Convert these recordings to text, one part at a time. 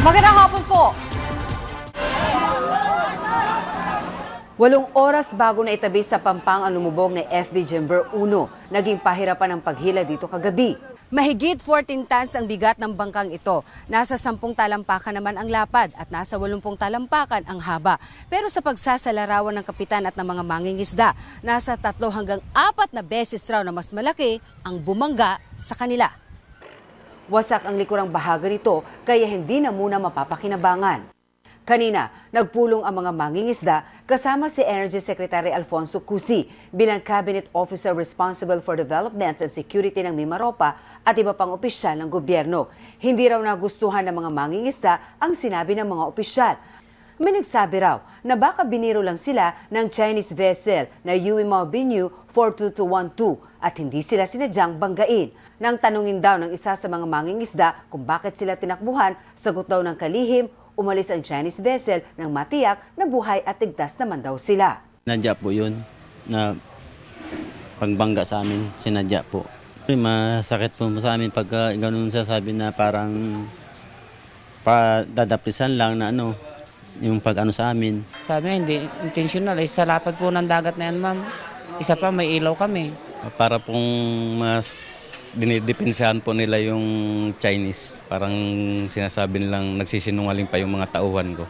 Magandang hapon po. 8 oras bago na itabi sa Pampang ang lumubog na FB Jember 1. Naging pahirapan ang paghila dito kagabi. Mahigit 14 tons ang bigat ng bangkang ito. Nasa 10 talampakan naman ang lapad at nasa 80 talampakan ang haba. Pero sa pagsasalarawan ng kapitan at ng mga mangingisda, nasa 3 hanggang 4 na beses raw na mas malaki ang bumangga sa kanila. Wasak ang likurang bahagi nito kaya hindi na muna mapapakinabangan. Kanina, nagpulong ang mga mangingisda kasama si Energy Secretary Alfonso Cusi bilang Cabinet Officer responsible for development and security ng Mimaropa at iba pang opisyal ng gobyerno. Hindi raw nagustuhan ng mga mangingisda ang sinabi ng mga opisyal. May nagsabi raw na baka biniro lang sila ng Chinese vessel na Yue Mao Binyu 42212 at hindi sila sinadyang banggain. Nang tanungin daw ng isa sa mga mangingisda kung bakit sila tinakbuhan, sagot daw ng kalihim, umalis ang Chinese vessel nang matiyak na buhay at ligtas naman daw sila. Sinadya po yun na pagbangga sa amin, sinadya po. Masakit po sa amin pagka ganun sasabi na parang padadaplisan lang na yung pag-ano sa amin. Sabi hindi intentional, sa lapad po ng dagat na yan, ma'am. Isa pa, may ilaw kami. Para pong mas dinidepensahan po nila yung Chinese. Parang sinasabi nilang nagsisinungaling pa yung mga tauhan ko.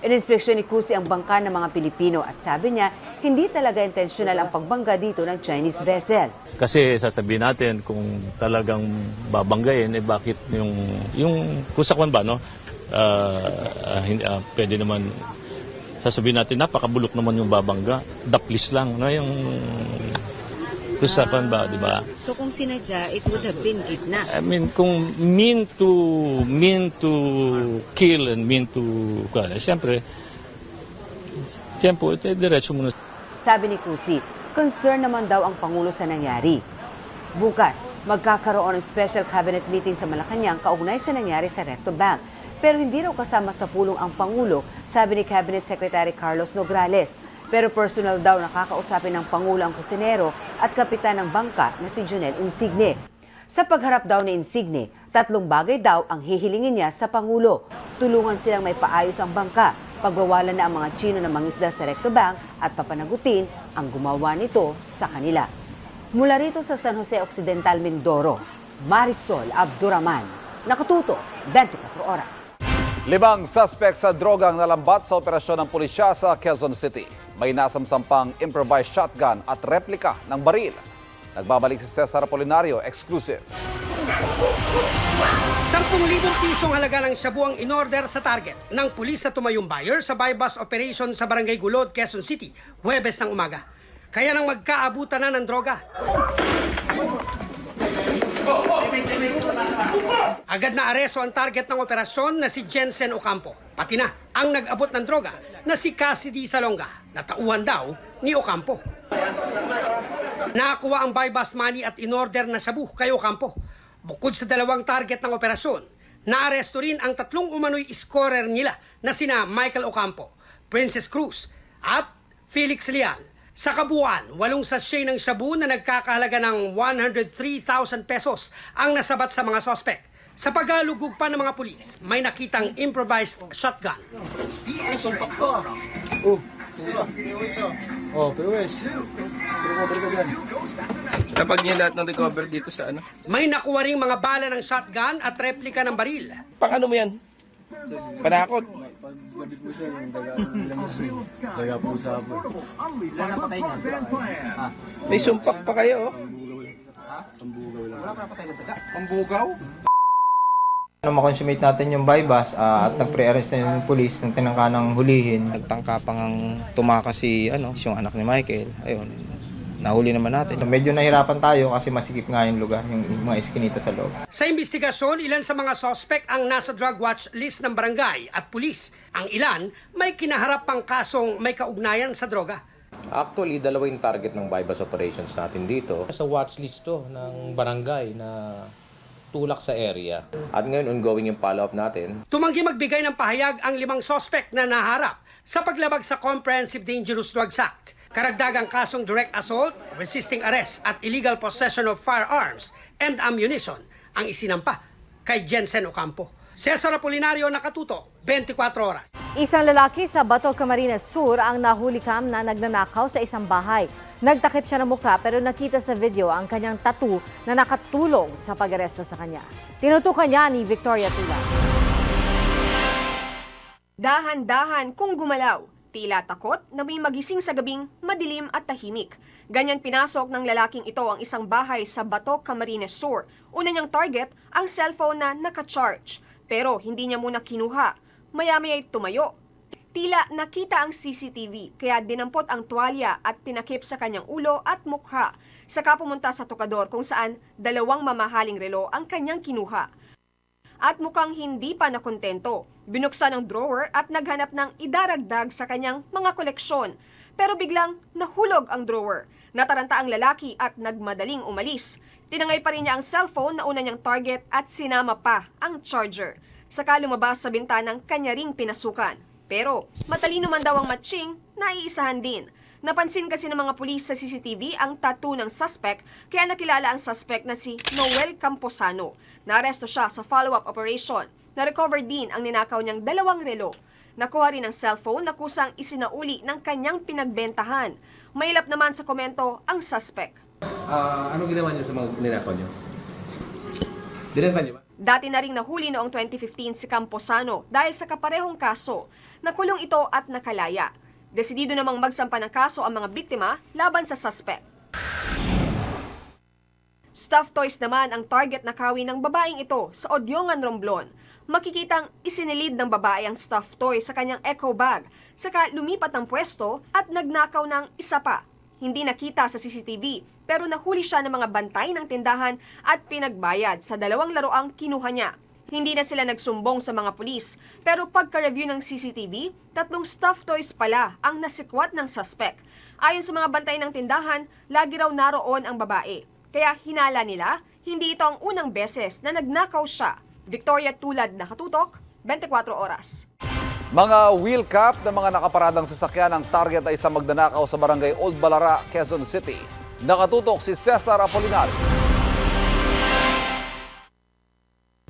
Ininspeksyon ni Cusi ang bangka ng mga Pilipino at sabi niya, hindi talaga intentional ang pagbangga dito ng Chinese vessel. Kasi sasabihin natin kung talagang babanggain, bakit yung kusakwan ba, no? Pwede naman sasabihin natin, napakabulok naman yung babangga. Daplis lang, no? Yung kusakwan ba, di ba? So kung sinadya, it would have been gitna. I mean, kung mean to kill and mean to, siyempre, diretso muna. Sabi ni Cusi, concern naman daw ang Pangulo sa nangyari. Bukas, magkakaroon ng special cabinet meeting sa Malacanang kaugnay sa nangyari sa Recto Bank. Pero hindi raw kasama sa pulong ang Pangulo, sabi ni Cabinet Secretary Carlos Nograles. Pero personal daw nakakausapin ng Pangulo ang kusinero at kapitan ng bangka na si Jonel Insigne. Sa pagharap daw ni Insigne, 3 bagay daw ang hihilingin niya sa Pangulo. Tulungan silang may paayos ang bangka, pagbawalan na ang mga Chino na mangisda sa Recto Bank at papanagutin ang gumawa nito sa kanila. Mula rito sa San Jose Occidental, Mindoro, Marisol Abduraman, nakatuto 24 oras. 5 suspect sa drogang nalambat sa operasyon ng pulisya sa Quezon City. May nasamsampang improvised shotgun at replika ng baril. Nagbabalik si Cesar Apolinario, exclusive. 10,000 pisong halaga ng shabu ang in-order sa target ng pulis sa tumayong buyer sa buy-bust operation sa Barangay Gulod, Quezon City, Huwebes ng umaga. Kaya nang magkaabutan na ng droga. Agad na areso ang target ng operasyon na si Jensen Ocampo. Pati na ang nag-abot ng droga na si Cassidy Salonga na tauhan daw ni Ocampo. Nakakuha ang buy-bust money at in-order na shabu kay Ocampo. Bukod sa 2 target ng operasyon, naaresto rin ang 3 umano'y scorer nila na sina Michael Ocampo, Princess Cruz at Felix Leal. Sa kabuuan, 8 sachet ng shabu na nagkakahalaga ng 103,000 pesos ang nasabat sa mga sospek. Sa paghalugog pa ng mga pulis, may nakitang improvised shotgun. Napag niya lahat ng recover dito sa ano? May nakuha ring mga bala ng shotgun at replika ng baril. Pang ano mo yan? Panakot. May sumpak pa kayo, oh. Pambugaw? Makonsummate natin yung buy-bust at nag-pre-arrest na yung police ng tinangka ng hulihin. Nagtangka pa ngang tumakas yung anak ni Michael. Ayun, nahuli naman natin. Medyo nahirapan tayo kasi masikip nga yung lugar, yung mga eskinita sa loob. Sa investigasyon, ilan sa mga sospek ang nasa drug watch list ng barangay at pulis. Ang ilan may kinaharap pang kasong may kaugnayan sa droga. Actually, 2 yung target ng buy-bust operations natin dito. Sa watch list to ng barangay na tulak sa area. At ngayon, ongoing yung follow-up natin. Tumanggi magbigay ng pahayag ang 5 sospek na naharap sa paglabag sa Comprehensive Dangerous Drugs Act. Karagdagang kasong direct assault, resisting arrest at illegal possession of firearms and ammunition ang isinampa kay Jensen Ocampo. Cesar Apolinario, Nakatutok, 24 Oras. Isang lalaki sa Bato, Camarines Sur ang nahulikam na nagnanakaw sa isang bahay. Nagtakip siya ng mukha pero nakita sa video ang kanyang tattoo na nakatulong sa pag-aresto sa kanya. Tinutukan niya ni Victoria Tula. Dahan-dahan kung gumalaw, tila takot na may magising sa gabing madilim at tahimik. Ganyan pinasok ng lalaking ito ang isang bahay sa Bato, Camarines Sur. Una niyang target ang cellphone na naka-charge. Pero hindi niya muna kinuha. Maya-maya ay tumayo. Tila nakita ang CCTV kaya dinampot ang tuwalya at tinakip sa kanyang ulo at mukha. Saka pumunta sa tokador kung saan 2 mamahaling relo ang kanyang kinuha. At mukhang hindi pa nakontento. Binuksan ang drawer at naghanap ng idaragdag sa kanyang mga koleksyon. Pero biglang nahulog ang drawer. Nataranta ang lalaki at nagmadaling umalis. Tinangay pa rin niya ang cellphone na una niyang target at sinama pa ang charger. Saka lumabas sa bintanang kanya ring pinasukan. Pero matalino man daw ang matching, naiisahan din. Napansin kasi ng mga pulis sa CCTV ang tattoo ng suspect kaya nakilala ang suspect na si Noel Camposano. Naaresto siya sa follow-up operation. Na-recover din ang ninakaw niyang 2 relo. Nakuha rin ang cellphone na kusang isinauli ng kanyang pinagbentahan. Mailap naman sa komento ang suspect. Anong ginawa niyo sa mga ninakaw niyo? Dinenta niyo ba? Dati na ring nahuli noong 2015 si Camposano dahil sa kaparehong kaso. Nakulong ito at nakalaya. Desidido namang magsampa ng kaso ang mga biktima laban sa suspect. Stuffed toys naman ang target na kawi ng babaeng ito sa Odyongan, Romblon. Makikitang isinilid ng babae ang stuffed toy sa kanyang eco bag, saka lumipat ng pwesto at nagnakaw ng isa pa. Hindi nakita sa CCTV pero nahuli siya ng mga bantay ng tindahan at pinagbayad sa 2 laruang kinuha niya. Hindi na sila nagsumbong sa mga pulis pero pagka-review ng CCTV, 3 stuffed toys pala ang nasikwat ng suspect. Ayon sa mga bantay ng tindahan, lagi raw naroon ang babae. Kaya hinala nila, hindi ito ang unang beses na nagnakaw siya. Victoria Tulad, Nakatutok, 24 Oras. Mga wheel cap ng mga nakaparadang sasakyan ang target ay sa magnanakaw sa barangay Old Balara, Quezon City. Nakatutok si Cesar Apolinario.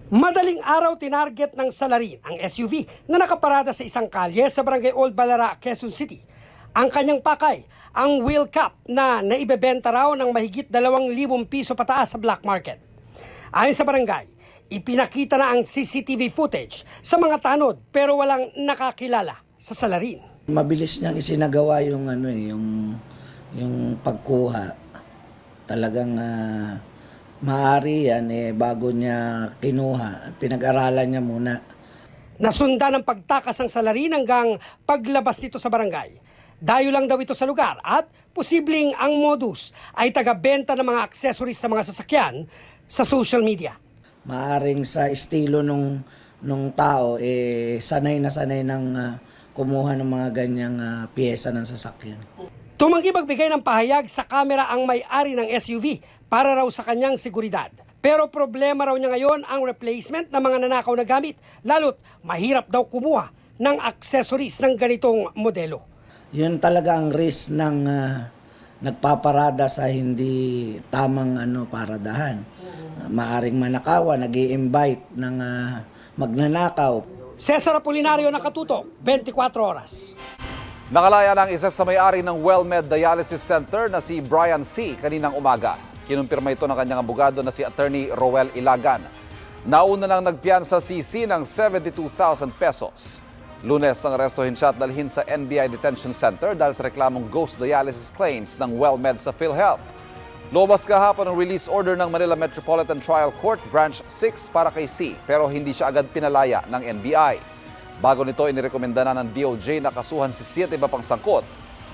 Madaling araw tinarget ng salarin ang SUV na nakaparada sa isang kalye sa barangay Old Balara, Quezon City. Ang kanyang pakay, ang wheel cap na naibebenta raw ng mahigit 2,000 piso pataas sa black market. Ayon sa barangay, ipinakita na ang CCTV footage sa mga tanod pero walang nakakilala sa salarin. Mabilis niyang isinagawa yung yung pagkuha. Talagang maaari yan bago niya kinuha, pinag-aralan niya muna. Nasundan ng pagtakas ng salarin hanggang paglabas nito sa barangay. Dayo lang daw ito sa lugar at posibleng ang modus ay taga-benta ng mga accessories sa mga sasakyan sa social media. Maaring sa estilo nung tao, sanay na sanay ng kumuha ng mga ganyang piyesa ng sasakyan. Tumanggi magbigay ng pahayag sa kamera ang may-ari ng SUV para raw sa kanyang seguridad. Pero problema raw niya ngayon ang replacement ng mga nanakaw na gamit, lalo't mahirap daw kumuha ng accessories ng ganitong modelo. Yun talaga ang risk ng nagpaparada sa hindi tamang paradahan. Maaring manakawan, nag-i-invite ng magnanakaw. Cesar Apolinario, Nakatutok, 24 Oras. Nakalaya ng isa sa may-ari ng WellMed Dialysis Center na si Brian C. kaninang umaga. Kinumpirma ito ng kanyang abogado na si Attorney Roel Ilagan. Nauna nang nagpiyansa si C ng 72,000 pesos. Lunes ang arestuhin siya at dalhin sa NBI Detention Center dahil sa reklamong ghost dialysis claims ng WellMed sa PhilHealth. Lumabas kahapon ang release order ng Manila Metropolitan Trial Court Branch 6 para kay C pero hindi siya agad pinalaya ng NBI. Bago nito, inirekomenda na ng DOJ na kasuhan si 7 iba pang sangkot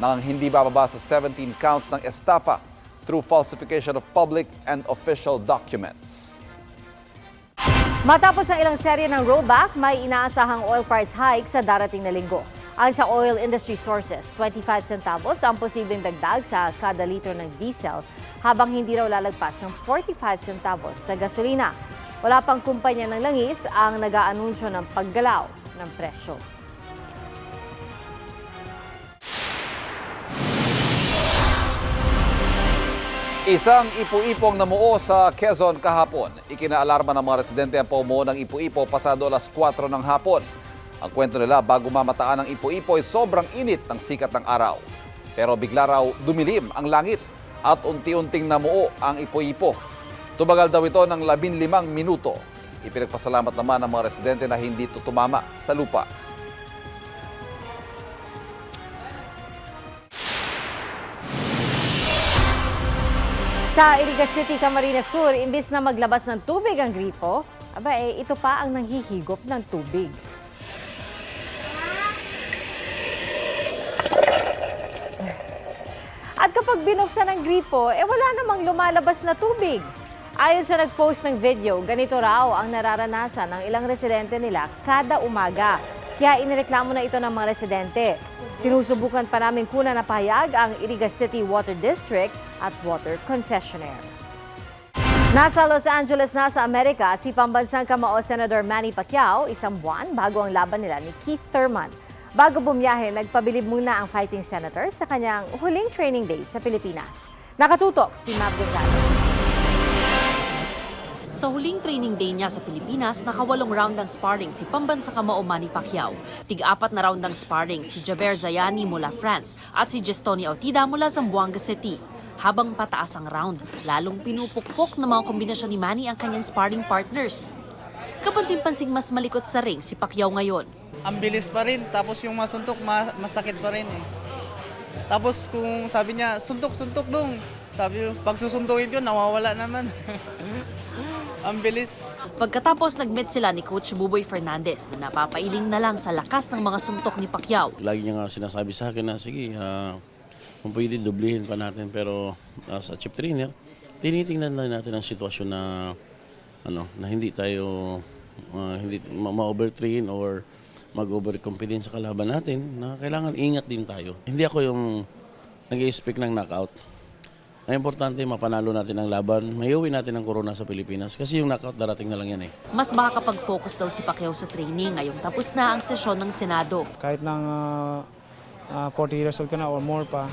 nang hindi bababa sa 17 counts ng estafa through falsification of public and official documents. Matapos ang ilang serye ng rollback, may inaasahang oil price hike sa darating na linggo. Ayon sa oil industry sources, 25 centavos ang posibleng dagdag sa kada litro ng diesel habang hindi raw lalagpas ng 45 centavos sa gasolina. Wala pang kumpanya ng langis ang nag-aanunsyo ng paggalaw ng presyo. Isang ipo-ipong namuo sa Quezon kahapon. Ikinaalarma ng mga residente ang pumuo ng ipo-ipo pasado alas 4 ng hapon. Ang kwento nila, bago mamataan ng ipo-ipo ay sobrang init ng sikat ng araw. Pero bigla raw dumilim ang langit at unti-unting namuo ang ipo-ipo. Tumagal daw ito ng 15 minuto. Ipinagpasalamat naman ng mga residente na hindi ito tumama sa lupa. Sa Irigas City, Camarines Sur, imbis na maglabas ng tubig ang gripo, ito pa ang nanghihigop ng tubig. At kapag binuksan ang gripo, wala namang lumalabas na tubig. Ayon sa nag-post ng video, ganito raw ang nararanasan ng ilang residente nila kada umaga. Kaya inireklamo na ito ng mga residente. Sinusubukan pa namin kunan na pahayag ang Irigas City Water District at Water Concessionaire. Nasa Los Angeles na sa Amerika, si pambansang kamao Senator Manny Pacquiao, isang buwan bago ang laban nila ni Keith Thurman. Bago bumiyahe, nagpabilib muna ang fighting senator sa kanyang huling training day sa Pilipinas. Nakatutok si Mav Gonzalez. Sa huling training day niya sa Pilipinas, naka-8 round ng sparring si pambansang kamao Manny Pacquiao. Tig-4 na round ng sparring si Javier Zayani mula France at si Gestoni Autida mula Zamboanga City. Habang pataas ang round, lalong pinupukpok ng mga kombinasyon ni Manny ang kanyang sparring partners. Kapansin-pansing mas malikot sa ring si Pacquiao ngayon. Ang bilis pa rin, tapos yung masuntok, masakit pa rin eh. Tapos kung sabi niya, suntok dong. Sabi ko, pag susuntukin ko, nawawala naman. Ang bilis. Pagkatapos nag-meet sila ni Coach Buboy Fernandez na napapailing na lang sa lakas ng mga suntok ni Pacquiao. Lagi niya nga sinasabi sa akin na sige, kung pwede dublihin pa natin, pero sa chip trainer, tinitingnan na natin ang sitwasyon na na hindi tayo hindi ma-overtrain or mag-overconfidence sa kalaban natin, na kailangan ingat din tayo. Hindi ako yung nag-i-expect ng knockout. Ang importante, mapanalo natin ang laban, mayuwi natin ang corona sa Pilipinas kasi yung knockout darating na lang yan eh. Mas makakapag-focus daw si Pacquiao sa training ngayong tapos na ang sesyon ng Senado. Kahit nang 40 years old ka na or more pa,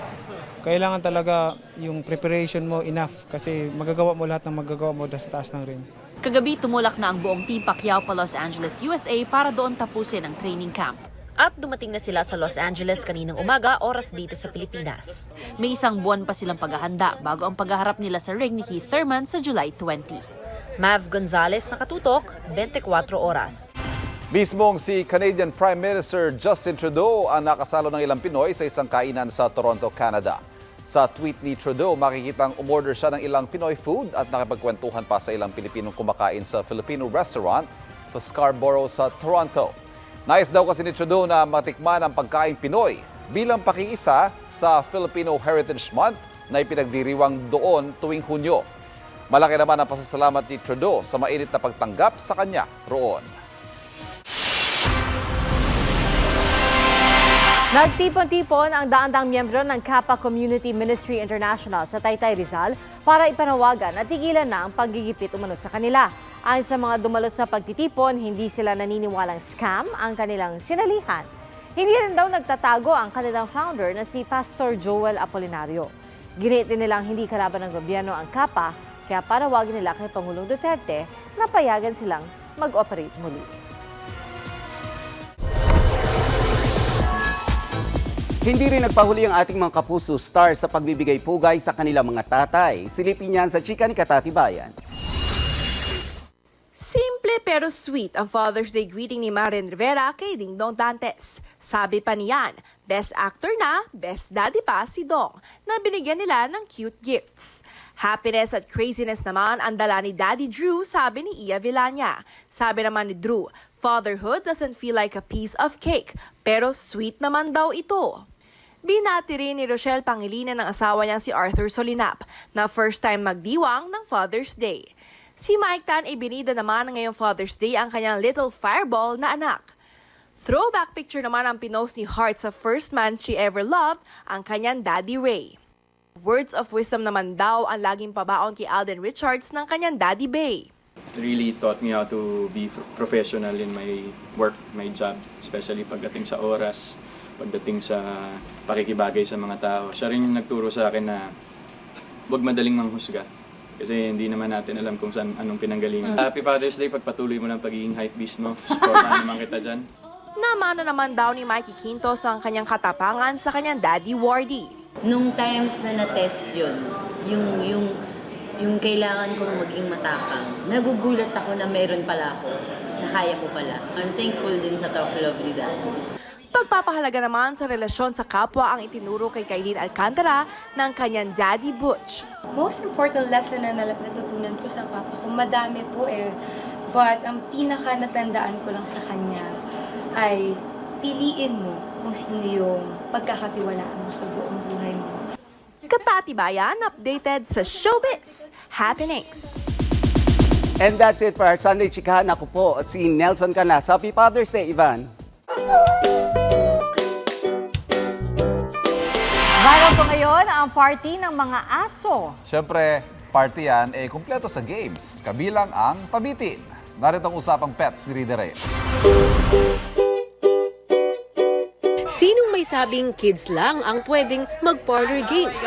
kailangan talaga yung preparation mo enough kasi magagawa mo lahat ng magagawa mo sa taas ng ring. Kagabi tumulak na ang buong Team Pacquiao pa Los Angeles, USA para doon tapusin ang training camp. At dumating na sila sa Los Angeles kaninang umaga, oras dito sa Pilipinas. May isang buwan pa silang paghahanda bago ang paghaharap nila sa ring ni Keith Thurman sa July 20. Mav Gonzalez, nakatutok, 24 oras. Mismong si Canadian Prime Minister Justin Trudeau ang nakasalo ng ilang Pinoy sa isang kainan sa Toronto, Canada. Sa tweet ni Trudeau, makikitang umorder siya ng ilang Pinoy food at nakipagkwentuhan pa sa ilang Pilipinong kumakain sa Filipino restaurant sa Scarborough sa Toronto. Nais daw kasi ni Trudeau na matikman ang pagkain Pinoy bilang pakiisa sa Filipino Heritage Month na ipinagdiriwang doon tuwing Hunyo. Malaki naman ang pasasalamat ni Trudeau sa mainit na pagtanggap sa kanya roon. Nagtipon-tipon ang daan-daang miyembro ng Kappa Community Ministry International sa Taytay, Rizal para ipanawagan at tigilan na ang paggigipit umano sa kanila. Ayon sa mga dumalo sa pagtitipon, hindi sila naniniwalang scam ang kanilang sinalihan. Hindi rin daw nagtatago ang kanilang founder na si Pastor Joel Apolinario. Ginit din nilang hindi kalaban ng gobyerno ang Kappa, kaya panawagin nila kay Pangulong Duterte na payagan silang mag-operate muli. Hindi rin nagpahuli ang ating mga kapuso star sa pagbibigay pugay sa kanilang mga tatay. Silipin yan sa Chika ni Katatibayan. Simple pero sweet ang Father's Day greeting ni Marian Rivera kay Ding Dong Dantes. Sabi pa niyan, best actor na, best daddy pa si Dong, na binigyan nila ng cute gifts. Happiness at craziness naman ang dala ni Daddy Drew, sabi ni Ia Villania. Sabi naman ni Drew, fatherhood doesn't feel like a piece of cake, pero sweet naman daw ito. Binati rin ni Rochelle Pangilinan ng asawa niyang si Arthur Solinap na first time magdiwang ng Father's Day. Si Mike Tan ay binida naman ngayong Father's Day ang kanyang little fireball na anak. Throwback picture naman ang pinost ni Hart sa first man she ever loved, ang kanyang Daddy Ray. Words of wisdom naman daw ang laging pabaon kay Alden Richards ng kanyang Daddy Bay. It really taught me how to be professional in my work, my job, especially pagdating sa oras, pagdating sa pakikibagay sa mga tao. Siya rin yung nagturo sa akin na wag madaling manghusga. Kasi hindi naman natin alam kung saan, anong pinanggalingan. Happy Father's Day, pagpatuloy mo lang pagiging hypebeast mo. Supportahan naman kita dyan. Namana naman daw ni Mikey Quintos ang kanyang katapangan sa kanyang daddy Wardy. Nung times na na-test yun, yung kailangan kong maging matapang, nagugulat ako na meron pala ako, na kaya ko pala. I'm thankful din sa tough love ni Dad. Pagpapahalaga naman sa relasyon sa kapwa ang itinuro kay Kailin Alcantara ng kanyang daddy Butch. Most important lesson na natutunan ko sa papa ko, madami po eh. But ang pinaka natandaan ko lang sa kanya ay piliin mo kung sino yung pagkakatiwalaan mo sa buong buhay mo. Katatibayan updated sa Showbiz Happenings. And that's it for our Sunday Chikahan. Ako po si Nelson Canas. Happy Father's Day, Ivan. Viral po ngayon ang party ng mga aso. Siyempre, party yan, kumpleto sa games, kabilang ang pabitin. Narito ang usapang pets ni Rida Reyes. Sinong may sabing kids lang ang pwedeng mag-parlor games?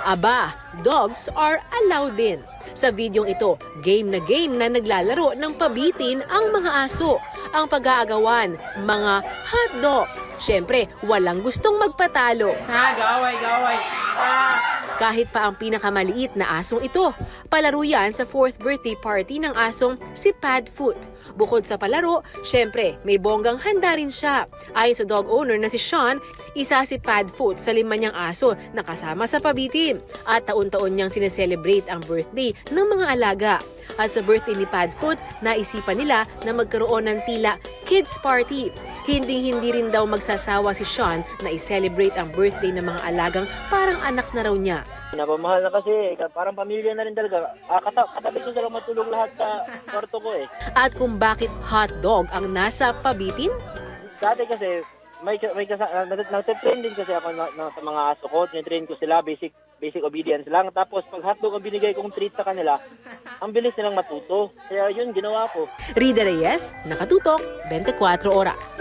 Aba, dogs are allowed din. Sa videong ito, game na naglalaro ng pabitin ang mga aso. Ang pag-aagawan, mga hotdog. Siyempre, walang gustong magpatalo. Gaway. Kahit pa ang pinakamaliit na asong ito, palaro yan sa 4th birthday party ng asong si Padfoot. Bukod sa palaro, syempre may bonggang handa rin siya. Ayon sa dog owner na si Sean, isa si Padfoot sa 5 niyang aso na kasama sa pabitin. At taon-taon niyang sineselebrate ang birthday ng mga alaga. At sa birthday ni Padfoot, naisipan nila na magkaroon ng tila kids party. Hindi rin daw magsasawa si Sean na i-celebrate ang birthday ng mga alagang parang anak na raw niya. Napamahal na kasi, parang pamilya na rin talaga. Katabi ko sila matulog lahat sa kwarto ko eh. At kung bakit hotdog ang nasa pabitin? Dati kasi, nagtitrain din kasi ako sa mga aso ko. Tinitrain ko sila, basic obedience lang. Tapos pag hotdog ang binigay kong treat sa kanila, ang bilis nilang matuto. Kaya yun, ginawa ko. Rida Reyes, Nakatutok, 24 Oras.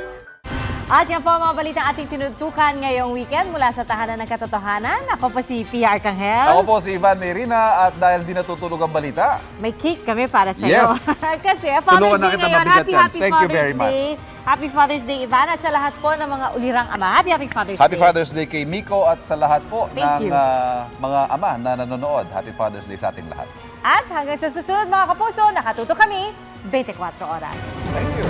At yan po ang mga balitang ating tinutukan ngayong weekend mula sa Tahanan ng Katotohanan. Ako po si Pia Arcangel. Ako po si Ivan Mayrina at dahil di natutulog ang balita, may cake kami para sa iyo. Yes! Kasi Father's Day ngayon. Happy Thank you very much. Day. Happy Father's Day, Ivan. At sa lahat po ng mga ulirang ama, Happy Father's Day. Happy Father's Day kay Miko at sa lahat po Thank ng you. mga ama na nanonood. Happy Father's Day sa ating lahat. At hanggang sa susunod mga kapuso, nakatuto kami 24 oras. Thank you.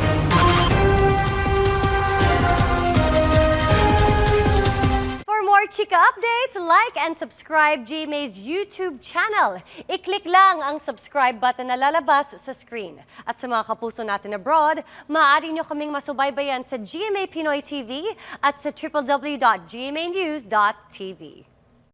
For more chika updates, like and subscribe GMA's YouTube channel. I-click lang ang subscribe button na lalabas sa screen. At sa mga kapuso natin abroad, maaari nyo kaming masubaybayan sa GMA Pinoy TV at sa www.gmanews.tv.